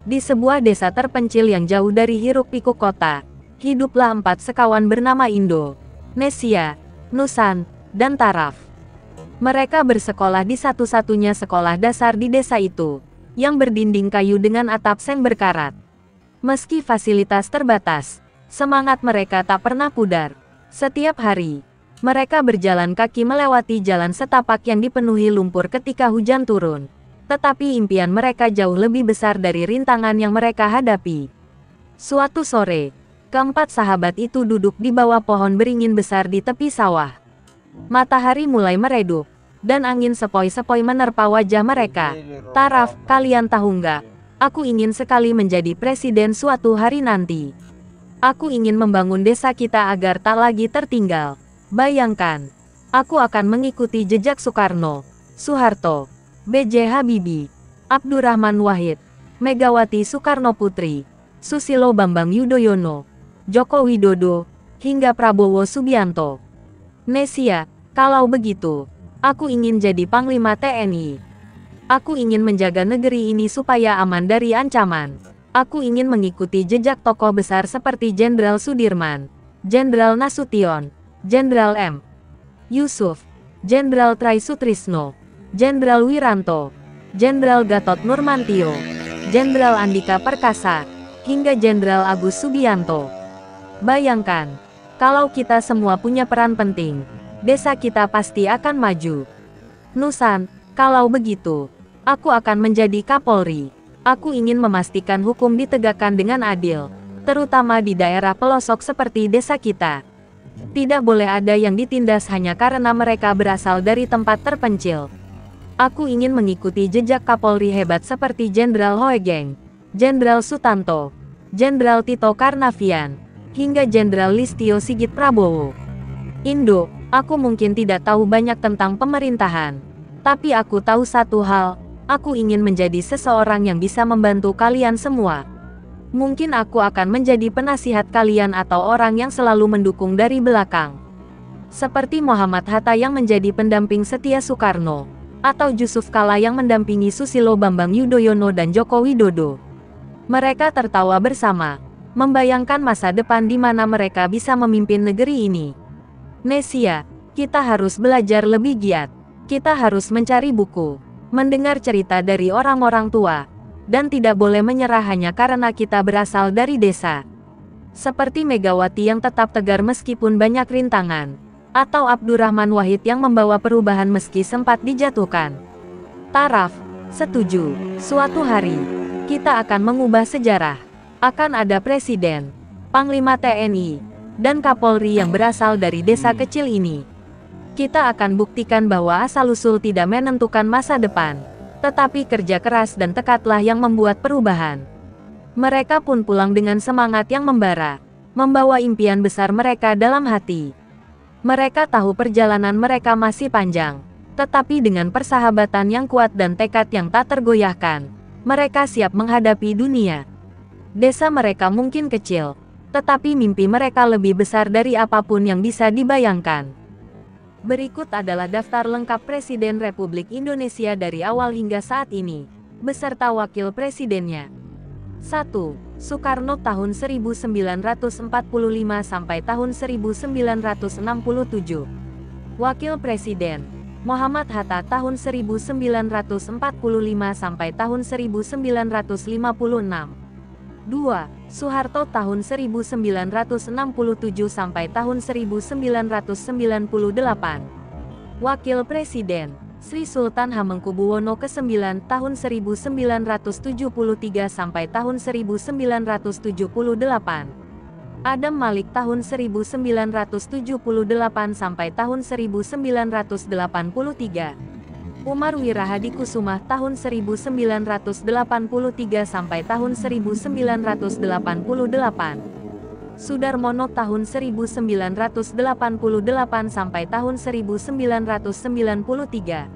Di sebuah desa terpencil yang jauh dari hiruk-pikuk kota, hiduplah 4 sekawan bernama Indo, Nesia, Nusan, dan Taraf. Mereka bersekolah di satu-satunya sekolah dasar di desa itu, yang berdinding kayu dengan atap seng berkarat. Meski fasilitas terbatas, semangat mereka tak pernah pudar. Setiap hari, mereka berjalan kaki melewati jalan setapak yang dipenuhi lumpur ketika hujan turun. Tetapi impian mereka jauh lebih besar dari rintangan yang mereka hadapi. Suatu sore, keempat sahabat itu duduk di bawah pohon beringin besar di tepi sawah. Matahari mulai meredup, dan angin sepoi-sepoi menerpa wajah mereka. Taraf, kalian tahu nggak? Aku ingin sekali menjadi presiden suatu hari nanti. Aku ingin membangun desa kita agar tak lagi tertinggal. Bayangkan, aku akan mengikuti jejak Soekarno, Soeharto, B.J. Habibie, Abdurrahman Wahid, Megawati Soekarnoputri, Susilo Bambang Yudhoyono, Joko Widodo, hingga Prabowo Subianto. Nesia, kalau begitu, aku ingin jadi Panglima TNI. Aku ingin menjaga negeri ini supaya aman dari ancaman. Aku ingin mengikuti jejak tokoh besar seperti Jenderal Sudirman, Jenderal Nasution, Jenderal M. Yusuf, Jenderal Try Sutrisno, Jenderal Wiranto, Jenderal Gatot Nurmantio, Jenderal Andika Perkasa, hingga Jenderal Agus Subianto. Bayangkan, kalau kita semua punya peran penting, desa kita pasti akan maju. Nusan, kalau begitu, aku akan menjadi Kapolri. Aku ingin memastikan hukum ditegakkan dengan adil, terutama di daerah pelosok seperti desa kita. Tidak boleh ada yang ditindas hanya karena mereka berasal dari tempat terpencil. Aku ingin mengikuti jejak Kapolri hebat seperti Jenderal Hoegeng, Jenderal Sutanto, Jenderal Tito Karnavian, hingga Jenderal Listio Sigit Prabowo. Indo, aku mungkin tidak tahu banyak tentang pemerintahan, tapi aku tahu satu hal, aku ingin menjadi seseorang yang bisa membantu kalian semua. Mungkin aku akan menjadi penasihat kalian atau orang yang selalu mendukung dari belakang. Seperti Muhammad Hatta yang menjadi pendamping setia Soekarno, atau Yusuf Kala yang mendampingi Susilo Bambang Yudhoyono dan Joko Widodo. Mereka tertawa bersama, membayangkan masa depan di mana mereka bisa memimpin negeri ini. Nesia, kita harus belajar lebih giat. Kita harus mencari buku, mendengar cerita dari orang-orang tua, dan tidak boleh menyerah hanya karena kita berasal dari desa. Seperti Megawati yang tetap tegar meskipun banyak rintangan, atau Abdurrahman Wahid yang membawa perubahan meski sempat dijatuhkan. Taraf, setuju. Suatu hari, kita akan mengubah sejarah. Akan ada presiden, panglima TNI, dan Kapolri yang berasal dari desa kecil ini. Kita akan buktikan bahwa asal-usul tidak menentukan masa depan, tetapi kerja keras dan tekadlah yang membuat perubahan. Mereka pun pulang dengan semangat yang membara, membawa impian besar mereka dalam hati. Mereka tahu perjalanan mereka masih panjang, tetapi dengan persahabatan yang kuat dan tekad yang tak tergoyahkan, mereka siap menghadapi dunia. Desa mereka mungkin kecil, tetapi mimpi mereka lebih besar dari apapun yang bisa dibayangkan. Berikut adalah daftar lengkap Presiden Republik Indonesia dari awal hingga saat ini, beserta wakil presidennya. 1. Soekarno tahun 1945 sampai tahun 1967. Wakil Presiden, Muhammad Hatta tahun 1945 sampai tahun 1956. 2. Soeharto tahun 1967 sampai tahun 1998. Wakil Presiden, Sri Sultan Hamengkubuwono ke-9 tahun 1973 sampai tahun 1978. Adam Malik tahun 1978 sampai tahun 1983. Umar Wirahadikusumah tahun 1983 sampai tahun 1988. Sudarmono tahun 1988 sampai tahun 1993.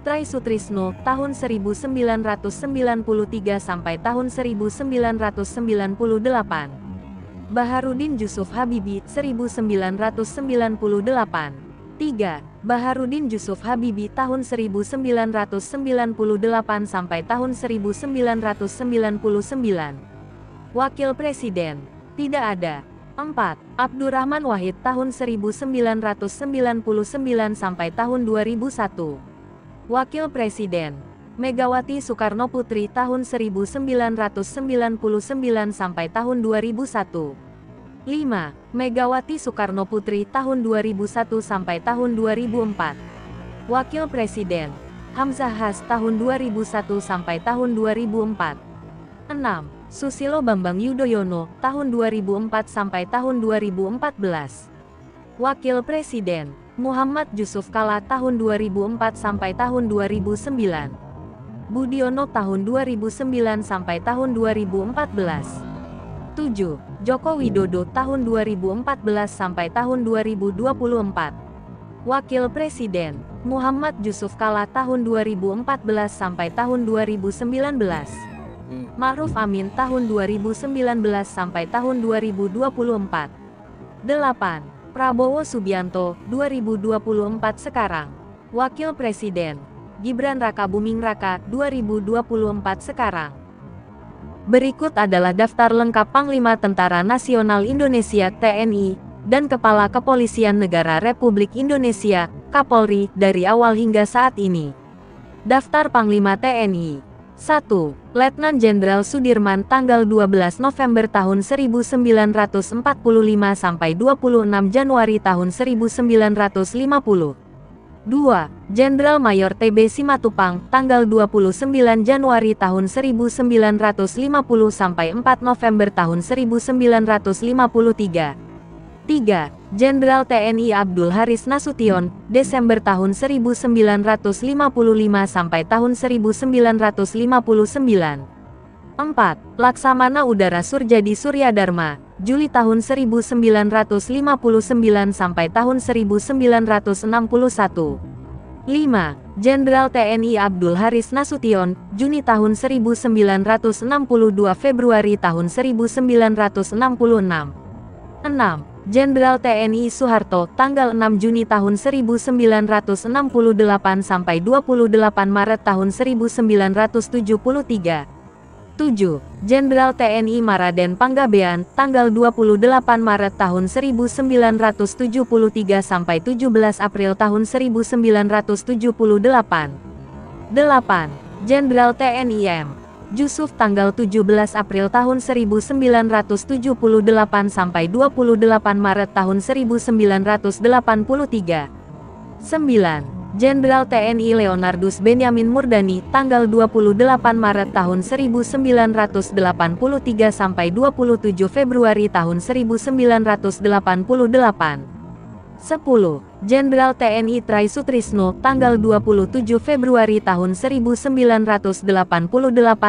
Try Sutrisno tahun 1993 sampai tahun 1998. Baharudin Yusuf Habibie 1998. 3. Baharudin Jusuf Habibie tahun 1998 sampai tahun 1999. Wakil Presiden. Tidak ada. 4. Abdurrahman Wahid tahun 1999 sampai tahun 2001. Wakil Presiden. Megawati Soekarnoputri tahun 1999 sampai tahun 2001. 5. Megawati Soekarnoputri tahun 2001 sampai tahun 2004. Wakil Presiden. Hamzah Has tahun 2001 sampai tahun 2004. 6. Susilo Bambang Yudhoyono tahun 2004 sampai tahun 2014. Wakil Presiden. Muhammad Yusuf Kalla tahun 2004 sampai tahun 2009. Budiono tahun 2009 sampai tahun 2014. 7. Joko Widodo tahun 2014 sampai tahun 2024. Wakil Presiden. Muhammad Yusuf Kalla tahun 2014 sampai tahun 2019. Ma'ruf Amin tahun 2019 sampai tahun 2024. 8. Prabowo Subianto 2024 sekarang. Wakil Presiden. Gibran Raka Buming Raka 2024 sekarang. Berikut adalah daftar lengkap Panglima Tentara Nasional Indonesia (TNI) dan Kepala Kepolisian Negara Republik Indonesia (Kapolri) dari awal hingga saat ini. Daftar Panglima TNI. 1. Letnan Jenderal Sudirman tanggal 12 November tahun 1945 sampai 26 Januari tahun 1950. 2. Jenderal Mayor TB Simatupang tanggal 29 Januari tahun 1950 sampai 4 November tahun 1953. 3. Jenderal TNI Abdul Haris Nasution Desember tahun 1955 sampai tahun 1959. 4. Laksamana Udara Surjadi Suryadharma Juli tahun 1959 sampai tahun 1961. 5. Jenderal TNI Abdul Haris Nasution Juni tahun 1962 Februari tahun 1966. 6. Jenderal TNI Soeharto tanggal 6 Juni tahun 1968 sampai 28 Maret tahun 1973. 7. Jenderal TNI Maraden Panggabean tanggal 28 Maret tahun 1973 sampai 17 April tahun 1978. 8. Jenderal TNI M. Jusuf tanggal 17 April tahun 1978 sampai 28 Maret tahun 1983. 9. Jenderal TNI Leonardus Benyamin Murdani tanggal 28 Maret tahun 1983 sampai 27 Februari tahun 1988. 10. Jenderal TNI Try Sutrisno tanggal 27 Februari tahun 1988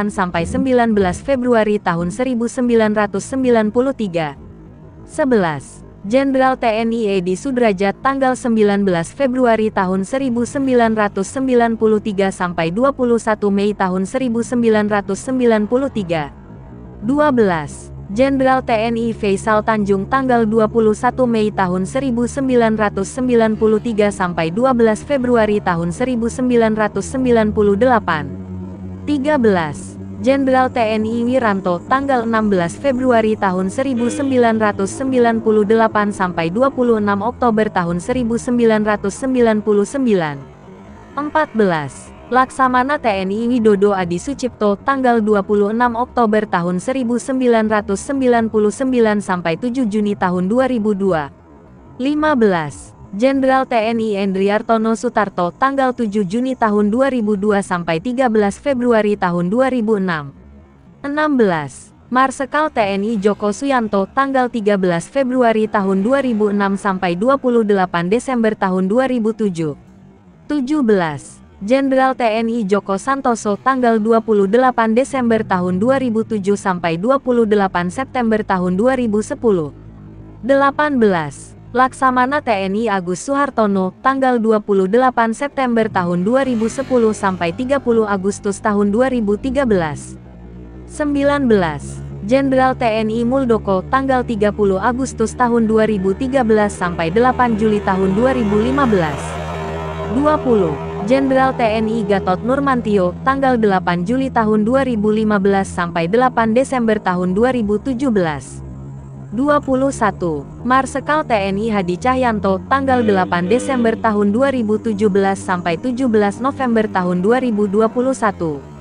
sampai 19 Februari tahun 1993. 11. Jenderal TNI Edi Sudrajat tanggal 19 Februari tahun 1993 sampai 21 Mei tahun 1993. 12. Jenderal TNI Faisal Tanjung tanggal 21 Mei tahun 1993 sampai 12 Februari tahun 1998. 13. Jenderal TNI Wiranto tanggal 16 Februari tahun 1998 sampai 26 Oktober tahun 1999. 14. Laksamana TNI Widodo Adi Sucipto tanggal 26 Oktober tahun 1999 sampai 7 Juni tahun 2002. 15. Jenderal TNI Endriartono Sutarto tanggal 7 Juni tahun 2002 sampai 13 Februari tahun 2006. 16. Marsekal TNI Joko Suyanto tanggal 13 Februari tahun 2006 sampai 28 Desember tahun 2007. 17. Jenderal TNI Joko Santoso tanggal 28 Desember tahun 2007 sampai 28 September tahun 2010. 18. Laksamana TNI Agus Suhartono tanggal 28 September tahun 2010 sampai 30 Agustus tahun 2013. 19. Jenderal TNI Muldoko tanggal 30 Agustus tahun 2013 sampai 8 Juli tahun 2015. 20. Jenderal TNI Gatot Nurmantio tanggal 8 Juli tahun 2015 sampai 8 Desember tahun 2017. 21. Marsekal TNI Hadi Cahyanto tanggal 8 Desember tahun 2017 sampai 17 November tahun 2021.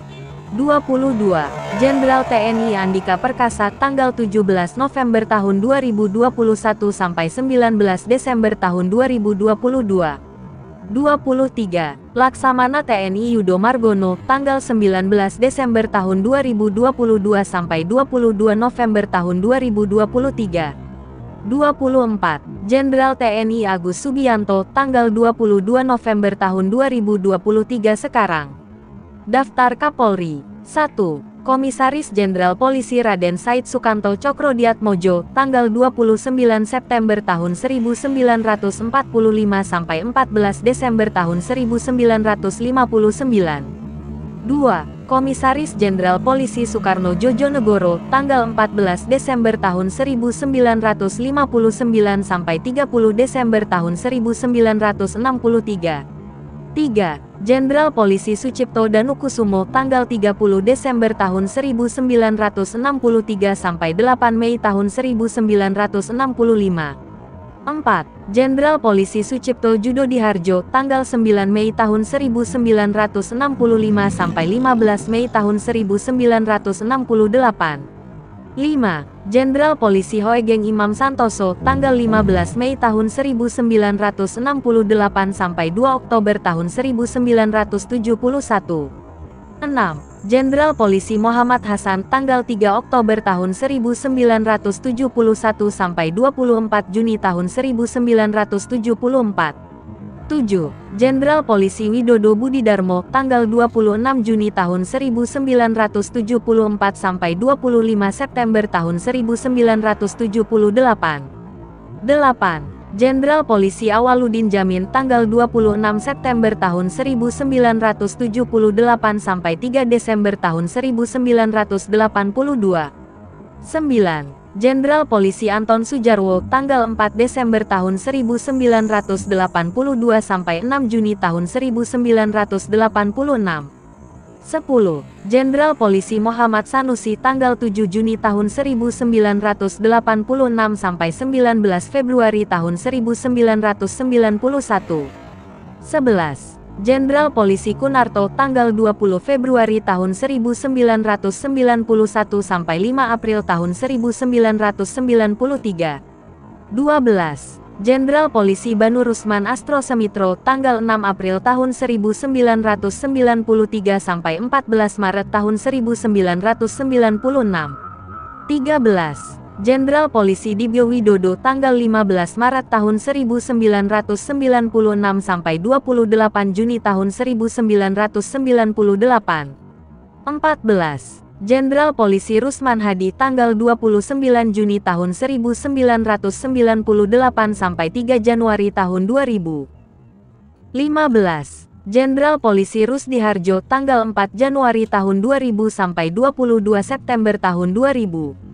22. Jenderal TNI Andika Perkasa tanggal 17 November tahun 2021 sampai 19 Desember tahun 2022. 23. Laksamana TNI Yudo Margono tanggal 19 Desember tahun 2022 sampai 22 November tahun 2023. 24. Jenderal TNI Agus Subianto tanggal 22 November tahun 2023 sekarang. Daftar Kapolri. 1. Komisaris Jenderal Polisi Raden Said Sukanto Cokrodiatmojo tanggal 29 September tahun 1945 sampai 14 Desember tahun 1959. 2. Komisaris Jenderal Polisi Soekarno Jojonegoro tanggal 14 Desember tahun 1959 sampai 30 Desember tahun 1963. 3. Jenderal Polisi Sucipto Danukusumo tanggal 30 Desember tahun 1963 sampai 8 Mei tahun 1965. 4. Jenderal Polisi Sucipto Judodiharjo tanggal 9 Mei tahun 1965 sampai 15 Mei tahun 1968. 5. Jenderal Polisi Hoegeng Imam Santoso tanggal 15 Mei tahun 1968 sampai 2 Oktober tahun 1971. 6. Jenderal Polisi Muhammad Hasan tanggal 3 Oktober tahun 1971 sampai 24 Juni tahun 1974. 7. Jenderal Polisi Widodo Budidarmo tanggal 26 Juni tahun 1974 sampai 25 September tahun 1978. 8. Jenderal Polisi Awaludin Jamin tanggal 26 September tahun 1978 sampai 3 Desember tahun 1982. 9. Jenderal Polisi Anton Sujarwo tanggal 4 Desember tahun 1982 sampai 6 Juni tahun 1986. 10. Jenderal Polisi Muhammad Sanusi tanggal 7 Juni tahun 1986 sampai 19 Februari tahun 1991. 11. Jenderal Polisi Kunarto tanggal 20 Februari tahun 1991 sampai 5 April tahun 1993. 12. Jenderal Polisi Banu Rusman Astro Semitro tanggal 6 April tahun 1993 sampai 14 Maret tahun 1996. 13. Jenderal Polisi Dibyo Widodo tanggal 15 Maret tahun 1996 sampai 28 Juni tahun 1998. 14. Jenderal Polisi Rusman Hadi tanggal 29 Juni tahun 1998 sampai 3 Januari tahun 2000. 15. Jenderal Polisi Rusdi Harjo tanggal 4 Januari tahun 2000 sampai 22 September tahun 2000.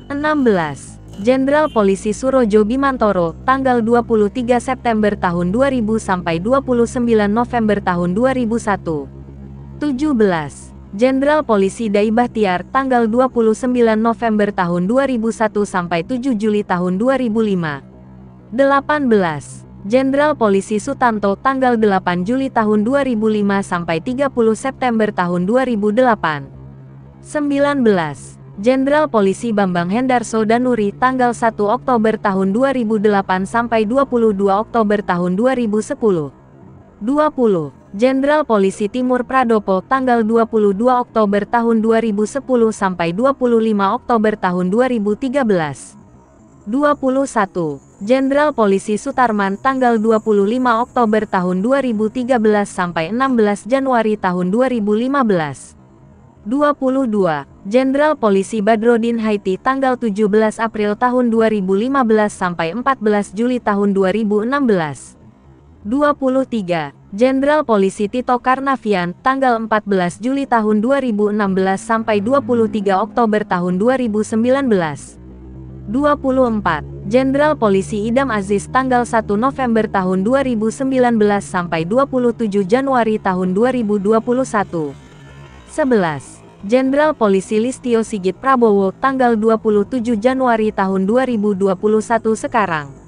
16. Jenderal Polisi Surojo Bimantoro tanggal 23 September tahun 2000 sampai 29 November tahun 2001. 17. Jenderal Polisi Dai Bahtiar tanggal 29 November tahun 2001 sampai 7 Juli tahun 2005. 18. Jenderal Polisi Sutanto tanggal 8 Juli tahun 2005 sampai 30 September tahun 2008. 19. Jenderal Polisi Bambang Hendarso Danuri tanggal 1 Oktober tahun 2008 sampai 22 Oktober tahun 2010. 20. Jenderal Polisi Timur Pradopo tanggal 22 Oktober tahun 2010 sampai 25 Oktober tahun 2013. 21. Jenderal Polisi Sutarman tanggal 25 Oktober tahun 2013 sampai 16 Januari tahun 2015. 22. Jenderal Polisi Badrodin Haiti tanggal 17 April tahun 2015 sampai 14 Juli tahun 2016. 23. Jenderal Polisi Tito Karnavian, tanggal 14 Juli tahun 2016 sampai 23 Oktober tahun 2019. 24. Jenderal Polisi Idam Aziz, tanggal 1 November tahun 2019 sampai 27 Januari tahun 2021. 11. Jenderal Polisi Listio Sigit Prabowo, tanggal 27 Januari tahun 2021 sekarang.